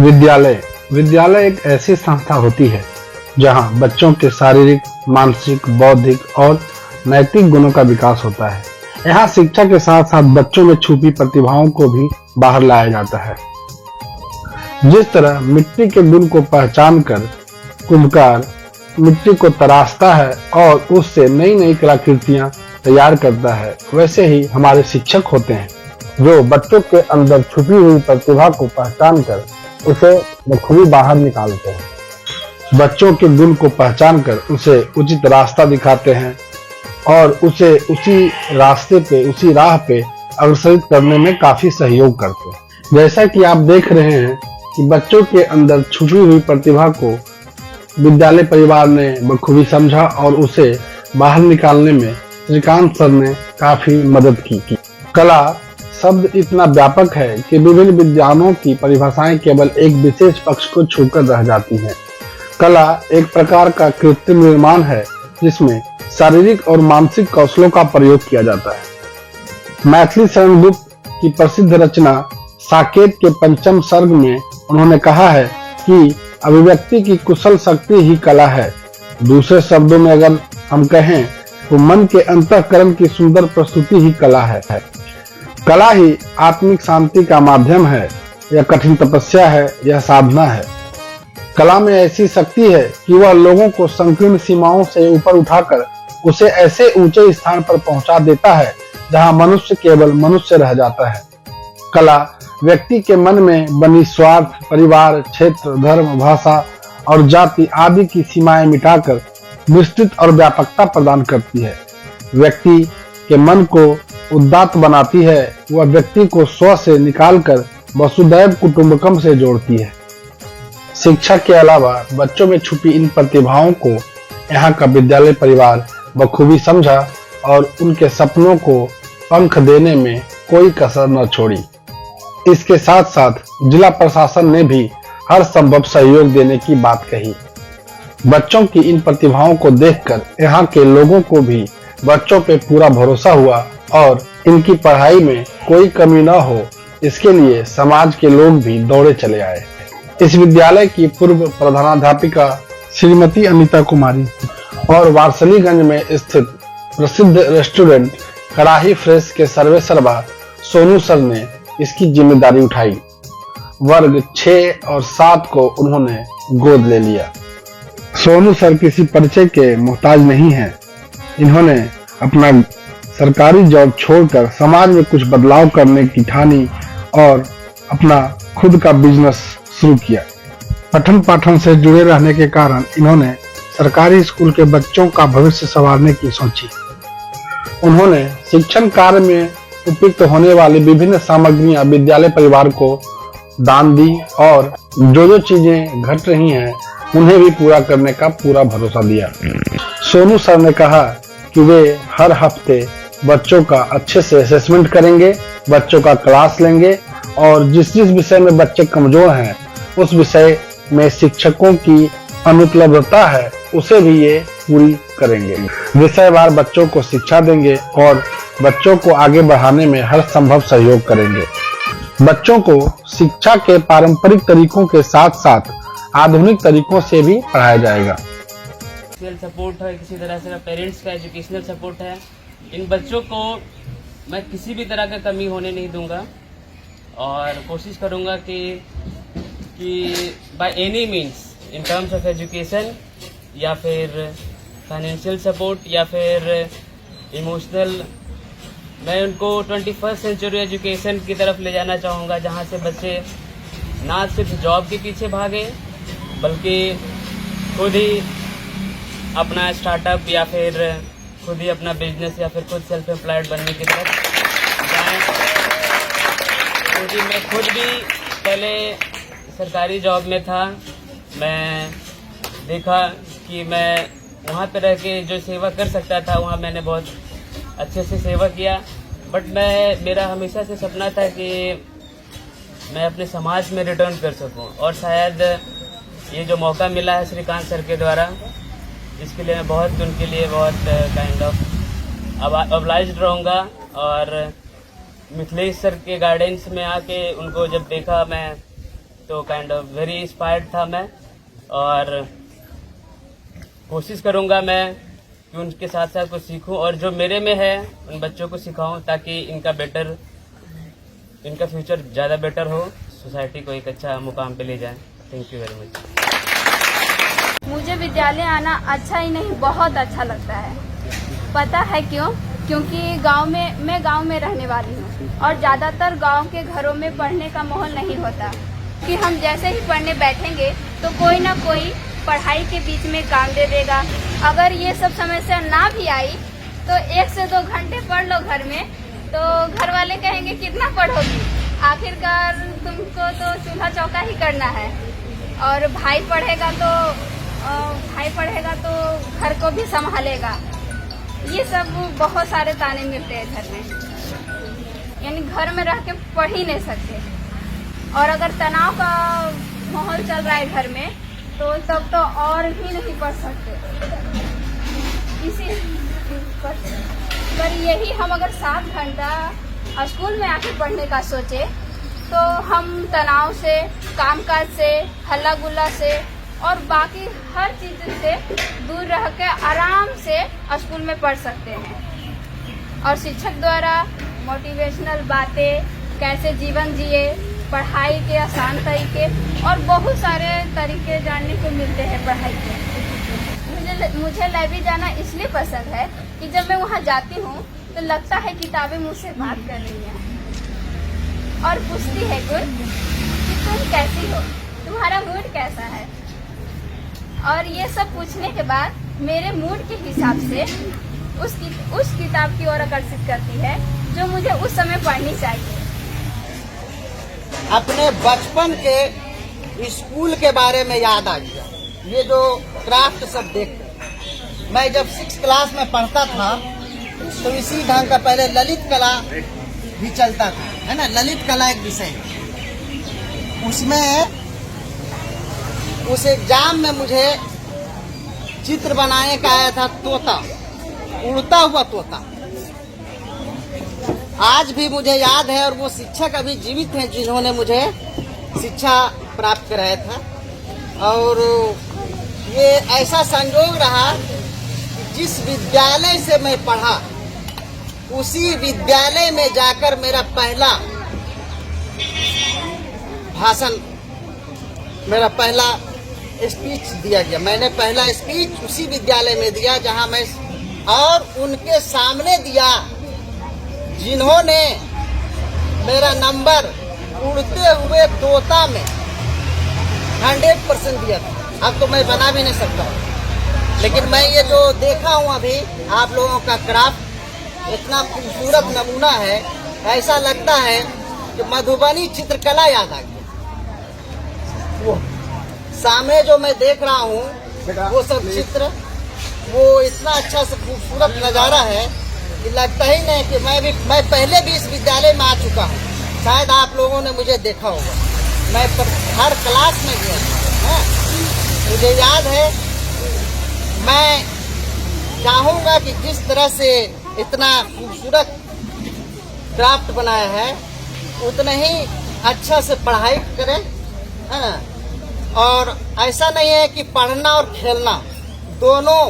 विद्यालय विद्यालय एक ऐसी संस्था होती है जहां बच्चों के शारीरिक, मानसिक, बौद्धिक और नैतिक गुणों का विकास होता है। यहाँ शिक्षा के साथ साथ बच्चों में छुपी प्रतिभाओं को भी बाहर लाया जाता है। जिस तरह मिट्टी के गुण को पहचान कर कुम्भकार मिट्टी को तराशता है और उससे नई नई कलाकृतियां तैयार करता है, वैसे ही हमारे शिक्षक होते हैं जो बच्चों के अंदर छुपी हुई प्रतिभा को पहचान कर उसे बखूबी बाहर निकालते हैं। बच्चों के गुण को पहचान कर उसे उचित रास्ता दिखाते हैं और उसे उसी रास्ते पे, उसी राह पे अग्रसरित करने में काफी सहयोग करते हैं। जैसा कि आप देख रहे हैं कि बच्चों के अंदर छुपी हुई प्रतिभा को विद्यालय परिवार ने बखूबी समझा और उसे बाहर निकालने में श्रीकांत सर ने काफी मदद की। कला शब्द इतना व्यापक है कि विभिन्न विद्वानों की परिभाषाएं केवल एक विशेष पक्ष को छूकर रह जाती हैं। कला एक प्रकार का कृत्रिम निर्माण है जिसमें शारीरिक और मानसिक कौशलों का प्रयोग किया जाता है। मैथिली शरण गुप्त की प्रसिद्ध रचना साकेत के पंचम सर्ग में उन्होंने कहा है कि अभिव्यक्ति की कुशल शक्ति ही कला है। दूसरे शब्दों में अगर हम कहें तो मन के अंतःकरण की सुंदर प्रस्तुति ही कला है। कला ही आत्मिक शांति का माध्यम है, यह कठिन तपस्या है, यह साधना है। कला में ऐसी शक्ति है कि वह लोगों को संकीर्ण सीमाओं से ऊपर उठाकर उसे ऐसे ऊंचे स्थान पर पहुंचा देता है जहां मनुष्य केवल मनुष्य रह जाता है। कला व्यक्ति के मन में बनी स्वार्थ, परिवार, क्षेत्र, धर्म, भाषा और जाति आदि की सीमाएं मिटाकर विस्तृत और व्यापकता प्रदान करती है। व्यक्ति के मन को उदात्त बनाती है, वह व्यक्ति को स्व से निकालकर वसुदैव कुटुंबकम से जोड़ती है। शिक्षा के अलावा बच्चों में छुपी इन प्रतिभाओं को यहाँ का विद्यालय परिवार बखूबी समझा और उनके सपनों को पंख देने में कोई कसर न छोड़ी। इसके साथ साथ जिला प्रशासन ने भी हर संभव सहयोग देने की बात कही। बच्चों की इन प्रतिभाओं को देखकर यहाँ के लोगों को भी बच्चों पे पूरा भरोसा हुआ और इनकी पढ़ाई में कोई कमी न हो, इसके लिए समाज के लोग भी दौड़े चले आए। इस विद्यालय की पूर्व प्रधानाध्यापिका श्रीमती अमिता कुमारी और वारसलीगंज में स्थित प्रसिद्ध रेस्टोरेंट कड़ाही फ्रेश के सर्वेसर्वा सोनू सर ने इसकी जिम्मेदारी उठाई। वर्ग 6 और 7 को उन्होंने गोद ले लिया। सोनू सर किसी परिचय के मोहताज नहीं हैं। इन्होंने अपना सरकारी जॉब छोड़कर समाज में कुछ बदलाव करने की ठानी और अपना खुद का बिजनेस शुरू किया। पठन पाठन से जुड़े रहने के कारण इन्होंने सरकारी स्कूल के बच्चों का भविष्य संवारने की सोची। उन्होंने शिक्षण कार्य में उपयुक्त होने वाली विभिन्न सामग्रियां विद्यालय परिवार को दान दी और जो चीजें घट रही हैं उन्हें भी पूरा करने का पूरा भरोसा दिया। सोनू सर ने कहा कि वे हर हफ्ते बच्चों का अच्छे से असेसमेंट करेंगे, बच्चों का क्लास लेंगे और जिस जिस विषय में बच्चे कमजोर हैं उस विषय में शिक्षकों की अनुपलब्धता है उसे भी ये पूरी करेंगे। विषयवार बच्चों को शिक्षा देंगे और बच्चों को आगे बढ़ाने में हर संभव सहयोग करेंगे। बच्चों को शिक्षा के पारंपरिक तरीकों के साथ साथ आधुनिक तरीकों से भी पढ़ाया जाएगा। सपोर्ट है, किसी तरह से पेरेंट्स का एजुकेशनल सपोर्ट है। इन बच्चों को मैं किसी भी तरह का कमी होने नहीं दूंगा और कोशिश करूंगा कि by any means in terms of education या फिर फाइनेंशियल सपोर्ट या फिर इमोशनल, मैं उनको 21st सेंचुरी एजुकेशन की तरफ ले जाना चाहूँगा जहाँ से बच्चे ना सिर्फ जॉब के पीछे भागे बल्कि खुद ही अपना स्टार्टअप या फिर खुद ही अपना बिजनेस या फिर खुद सेल्फ एम्प्लॉयड बनने की तरफ जाएँ। क्योंकि मैं खुद भी पहले सरकारी जॉब में था, मैं देखा कि मैं वहाँ पर रह के जो सेवा कर सकता था वहाँ मैंने बहुत अच्छे से सेवा किया। बट मेरा हमेशा से सपना था कि मैं अपने समाज में रिटर्न कर सकूं और शायद ये जो मौका मिला है श्रीकांत सर के द्वारा, इसके लिए मैं उनके लिए बहुत काइंड ऑफ ऑब्लाइज्ड रहूँगा। और मिथिलेश सर के गाइडेंस में आके उनको जब देखा मैं तो काइंड ऑफ वेरी इंस्पायर्ड था मैं, और कोशिश करूंगा मैं कि उनके साथ साथ कुछ सीखूं और जो मेरे में है उन बच्चों को सिखाऊं, ताकि इनका फ्यूचर ज़्यादा बेटर हो, सोसाइटी को एक अच्छा मुकाम पे ले जाए। Thank you very much. मुझे विद्यालय आना अच्छा ही नहीं बहुत अच्छा लगता है। पता है क्यों? क्योंकि मैं गांव में रहने वाली हूँ और ज़्यादातर गांव के घरों में पढ़ने का माहौल नहीं होता कि हम जैसे ही पढ़ने बैठेंगे तो कोई ना कोई पढ़ाई के बीच में काम दे देगा। अगर ये सब समस्या ना भी आई तो 1 से 2 घंटे पढ़ लो घर में, तो घर वाले कहेंगे कितना पढ़ोगी, आखिरकार तुमको तो चूल्हा चौका ही करना है। और भाई पढ़ेगा तो घर को भी संभालेगा। ये सब बहुत सारे ताने मिलते हैं घर में, यानी घर में रह के पढ़ ही नहीं सकते। और अगर तनाव का माहौल चल रहा है घर में तो तब तो और भी नहीं पढ़ सकते। इसी पर यही हम अगर 7 घंटा स्कूल में आके पढ़ने का सोचे तो हम तनाव से, कामकाज से, हल्ला गुल्ला से और बाकी हर चीज से दूर रह के आराम से स्कूल में पढ़ सकते हैं। और शिक्षक द्वारा मोटिवेशनल बातें, कैसे जीवन जिए, पढ़ाई के आसान तरीके और बहुत सारे तरीके जानने को मिलते हैं पढ़ाई के। मुझे लाइब्रेरी जाना इसलिए पसंद है कि जब मैं वहाँ जाती हूँ तो लगता है किताबें मुझसे बात कर रही हैं और पूछती है कुछ कि तुम कैसी हो, तुम्हारा मूड कैसा है। और ये सब पूछने के बाद मेरे मूड के हिसाब से उस किताब की ओर आकर्षित करती है जो मुझे उस समय पढ़नी चाहिए। अपने बचपन के स्कूल के बारे में याद आ गया। ये जो क्राफ्ट सब देख कर मैं जब 6 क्लास में पढ़ता था तो इसी ढंग का पहले ललित कला भी चलता था, है ना। ललित कला एक विषय है, उसमें उस एग्जाम में मुझे चित्र बनाने का आया था तोता, उड़ता हुआ तोता। आज भी मुझे याद है और वो शिक्षक अभी जीवित हैं जिन्होंने मुझे शिक्षा प्राप्त कराया था। और ये ऐसा संयोग रहा कि जिस विद्यालय से मैं पढ़ा उसी विद्यालय में जाकर मेरा पहला भाषण, मेरा पहला स्पीच दिया गया। मैंने पहला स्पीच उसी विद्यालय में दिया जहां मैं, और उनके सामने दिया जिन्होंने मेरा नंबर उड़ते हुए तोता में 100% दिया था। अब तो मैं बना भी नहीं सकता, लेकिन मैं ये जो देखा हूँ अभी आप लोगों का क्राफ्ट इतना खूबसूरत नमूना है, ऐसा लगता है कि मधुबनी चित्रकला याद आ गई। वो सामने जो मैं देख रहा हूँ वो सब चित्र, वो इतना अच्छा से खूबसूरत नज़ारा है कि लगता ही नहीं कि मैं पहले भी इस विद्यालय में आ चुका हूँ। शायद आप लोगों ने मुझे देखा होगा, मैं हर क्लास में गया है। मुझे याद है, मैं चाहूँगा कि जिस तरह से इतना खूबसूरत क्राफ्ट बनाया है उतना ही अच्छा से पढ़ाई करें, है ना। और ऐसा नहीं है कि पढ़ना और खेलना दोनों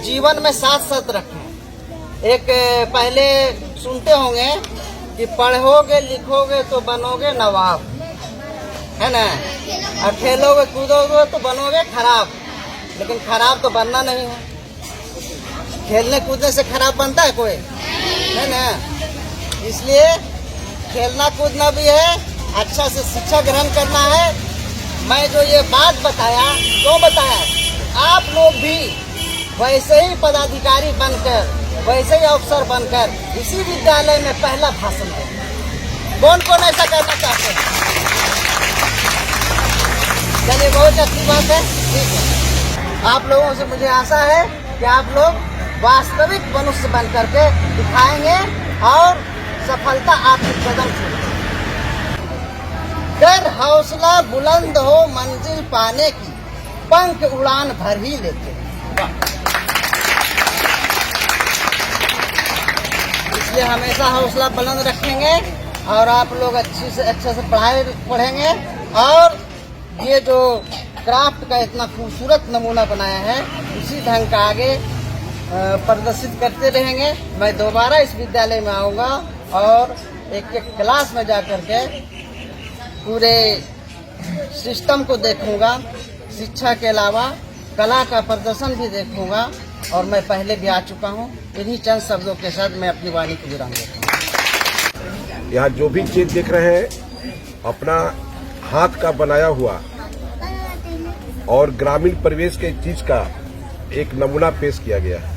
जीवन में साथ साथ रखें। एक पहले सुनते होंगे कि पढ़ोगे लिखोगे तो बनोगे नवाब, है ना, और खेलोगे कूदोगे तो बनोगे खराब। लेकिन खराब तो बनना नहीं है, खेलने कूदने से खराब बनता है कोई, है ना। इसलिए खेलना कूदना भी है, अच्छा से शिक्षा ग्रहण करना है। मैं जो ये बात बताया, क्यों बताया, आप लोग भी वैसे ही पदाधिकारी बनकर, वैसे ही अफसर बनकर इसी विद्यालय में पहला भाषण दें। कौन कौन ऐसा करना चाहते हैं? चलिए, बहुत अच्छी बात है, ठीक है। आप लोगों से मुझे आशा है कि आप लोग वास्तविक मनुष्य बन करके दिखाएंगे और सफलता आपके कदम से। डर हौसला बुलंद हो मंजिल पाने की, पंख उड़ान भर ही लेते हैं। इसलिए हमेशा हौसला बुलंद रखेंगे और आप लोग अच्छे से पढ़ेंगे और ये जो क्राफ्ट का इतना खूबसूरत नमूना बनाया है, इसी ढंग का आगे प्रदर्शित करते रहेंगे। मैं दोबारा इस विद्यालय में आऊँगा और एक एक क्लास में जा कर के पूरे सिस्टम को देखूंगा। शिक्षा के अलावा कला का प्रदर्शन भी देखूंगा और मैं पहले भी आ चुका हूं। इन्हीं चंद शब्दों के साथ मैं अपनी वाणी को विराम देता हूं। यहाँ जो भी चीज देख रहे हैं अपना हाथ का बनाया हुआ और ग्रामीण परिवेश के चीज का एक नमूना पेश किया गया है,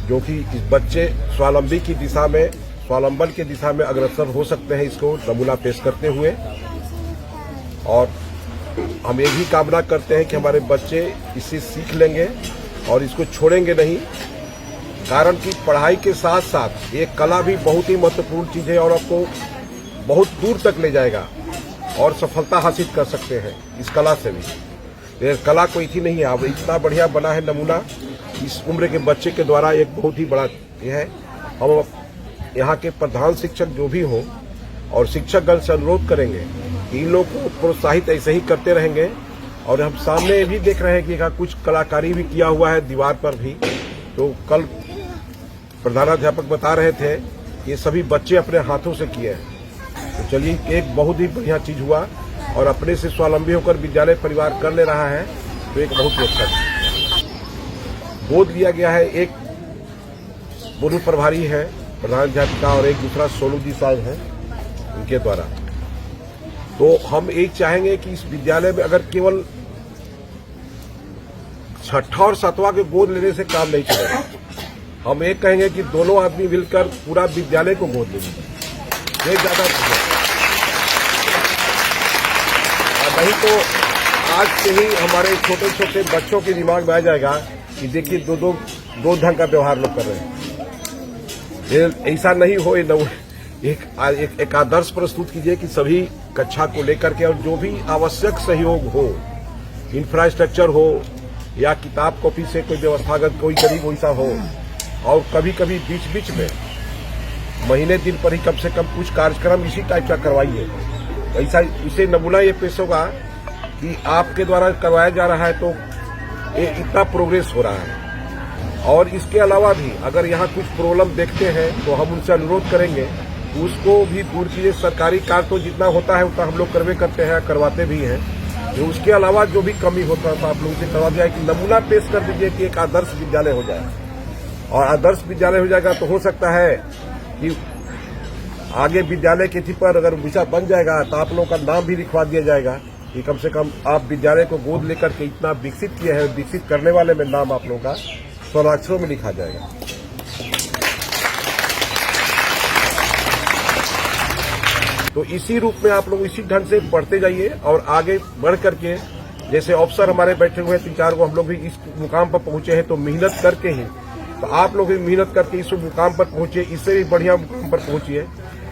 जो कि इस बच्चे स्वावलंबी की दिशा में, स्वावलंबन की दिशा में अग्रसर हो सकते हैं इसको नमूना पेश करते हुए। और हम यही कामना करते हैं कि हमारे बच्चे इससे सीख लेंगे और इसको छोड़ेंगे नहीं, कारण कि पढ़ाई के साथ साथ ये कला भी बहुत ही महत्वपूर्ण चीज है और आपको बहुत दूर तक ले जाएगा और सफलता हासिल कर सकते हैं इस कला से भी। ये कला कोई थी नहीं है, अब इतना बढ़िया बना है नमूना इस उम्र के बच्चे के द्वारा, एक बहुत ही बड़ा ये है। हम यहाँ के प्रधान शिक्षक जो भी हो और शिक्षकगण से अनुरोध करेंगे कि इन लोगों को प्रोत्साहित ऐसे ही करते रहेंगे। और हम सामने भी देख रहे हैं कि कुछ कलाकारी भी किया हुआ है दीवार पर भी, तो कल प्रधानाध्यापक बता रहे थे कि ये सभी बच्चे अपने हाथों से किए हैं। तो चलिए, एक बहुत ही बढ़िया चीज हुआ और अपने से स्वावलंबी होकर विद्यालय परिवार कर ले रहा है, तो एक बहुत ही अच्छा चीज। गोद लिया गया है, एक गुरु प्रभारी है प्रधानाध्यापिका और एक दूसरा सोनू जी साहब हैं उनके द्वारा। तो हम एक चाहेंगे कि इस विद्यालय में अगर केवल छठा और सातवां के गोद लेने से काम नहीं चलेगा, हम एक कहेंगे कि दोनों आदमी मिलकर पूरा विद्यालय को गोद लेंगे, ये ज्यादा नहीं तो आज से ही हमारे छोटे छोटे बच्चों के दिमाग में आ जाएगा कि देखिए दो ढंग का व्यवहार लोग कर रहे हैं। ऐसा नहीं हो, एक आदर्श प्रस्तुत कीजिए कि सभी कक्षा को लेकर के और जो भी आवश्यक सहयोग हो, इंफ्रास्ट्रक्चर हो या किताब कॉपी से कोई व्यवस्थागत कोई गरीब वैसा हो, और कभी कभी बीच बीच में महीने दिन पर ही कम से कम कुछ कार्यक्रम इसी टाइप का करवाइए। ऐसा इसे नमूना ये पेश होगा कि आपके द्वारा करवाया जा रहा है तो ये इतना प्रोग्रेस हो रहा है। और इसके अलावा भी अगर यहाँ कुछ प्रॉब्लम देखते हैं तो हम उनसे अनुरोध करेंगे उसको भी दूर कीजिए। सरकारी कार्य तो जितना होता है उतना हम लोग करते हैं, करवाते भी हैं। तो उसके अलावा जो भी कमी होता है तो आप लोगों से करवा दिया कि नमूना पेश कर दीजिए कि एक आदर्श विद्यालय हो जाए। और आदर्श विद्यालय हो जाएगा तो हो सकता है कि आगे विद्यालय के थी पर अगर विषय बन जाएगा तो आप लोगों का नाम भी लिखवा दिया जाएगा कि कम से कम आप विद्यालय को गोद लेकर के इतना विकसित किए हैं, विकसित करने वाले में नाम आप लोगों का स्वर्णाक्षरों में लिखा जाएगा। तो इसी रूप में आप लोग इसी ढंग से पढ़ते जाइए और आगे बढ़ करके जैसे अफसर हमारे बैठे हुए हैं 3-4 को, हम लोग भी इस मुकाम पर पहुंचे हैं तो मेहनत करके ही, तो आप लोग भी मेहनत करके इस मुकाम पर पहुंचे, इससे भी बढ़िया मुकाम पर पहुंचिए।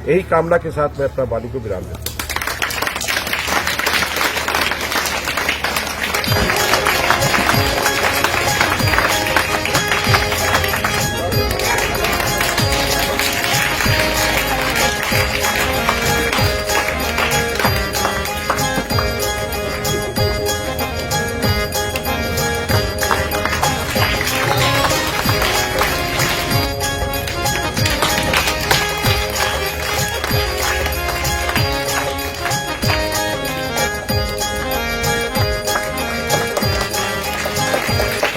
यही कामना के साथ मैं अपना वाणी को विराम देता हूं।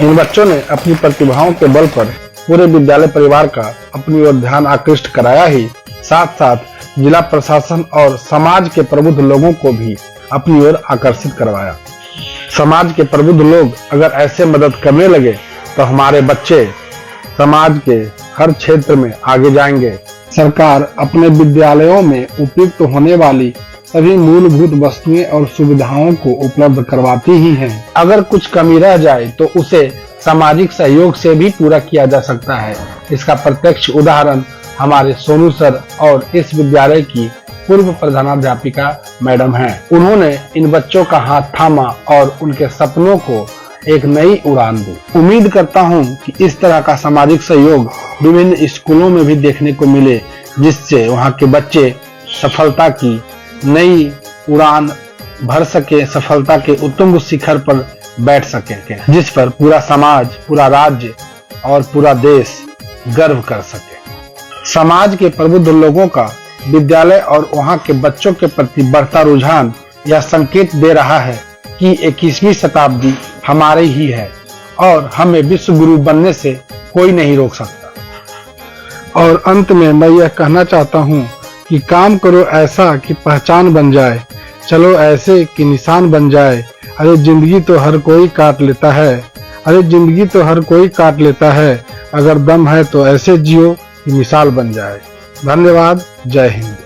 इन बच्चों ने अपनी प्रतिभाओं के बल पर पूरे विद्यालय परिवार का अपनी ओर ध्यान आकृष्ट कराया ही साथ साथ जिला प्रशासन और समाज के प्रबुद्ध लोगों को भी अपनी ओर आकर्षित करवाया। समाज के प्रबुद्ध लोग अगर ऐसे मदद करने लगे तो हमारे बच्चे समाज के हर क्षेत्र में आगे जाएंगे। सरकार अपने विद्यालयों में उपयुक्त होने वाली सभी मूलभूत वस्तुएं और सुविधाओं को उपलब्ध करवाती ही है। अगर कुछ कमी रह जाए तो उसे सामाजिक सहयोग से भी पूरा किया जा सकता है। इसका प्रत्यक्ष उदाहरण हमारे सोनू सर और इस विद्यालय की पूर्व प्रधानाध्यापिका मैडम हैं। उन्होंने इन बच्चों का हाथ थामा और उनके सपनों को एक नई उड़ान दी। उम्मीद करता हूं कि इस तरह का सामाजिक सहयोग विभिन्न स्कूलों में भी देखने को मिले, जिससे वहां के बच्चे सफलता की नई उड़ान भर सके, सफलता के उत्तुंग शिखर पर बैठ सके, जिस पर पूरा समाज, पूरा राज्य और पूरा देश गर्व कर सके। समाज के प्रबुद्ध लोगों का विद्यालय और वहां के बच्चों के प्रति बढ़ता रुझान यह संकेत दे रहा है कि 21वीं शताब्दी हमारी ही है और हमें विश्व गुरु बनने से कोई नहीं रोक सकता। और अंत में मैं यह कहना चाहता हूँ कि काम करो ऐसा कि पहचान बन जाए, चलो ऐसे कि निशान बन जाए। अरे जिंदगी तो हर कोई काट लेता है, अरे जिंदगी तो हर कोई काट लेता है, अगर दम है तो ऐसे जियो कि मिसाल बन जाए। धन्यवाद। जय हिंद।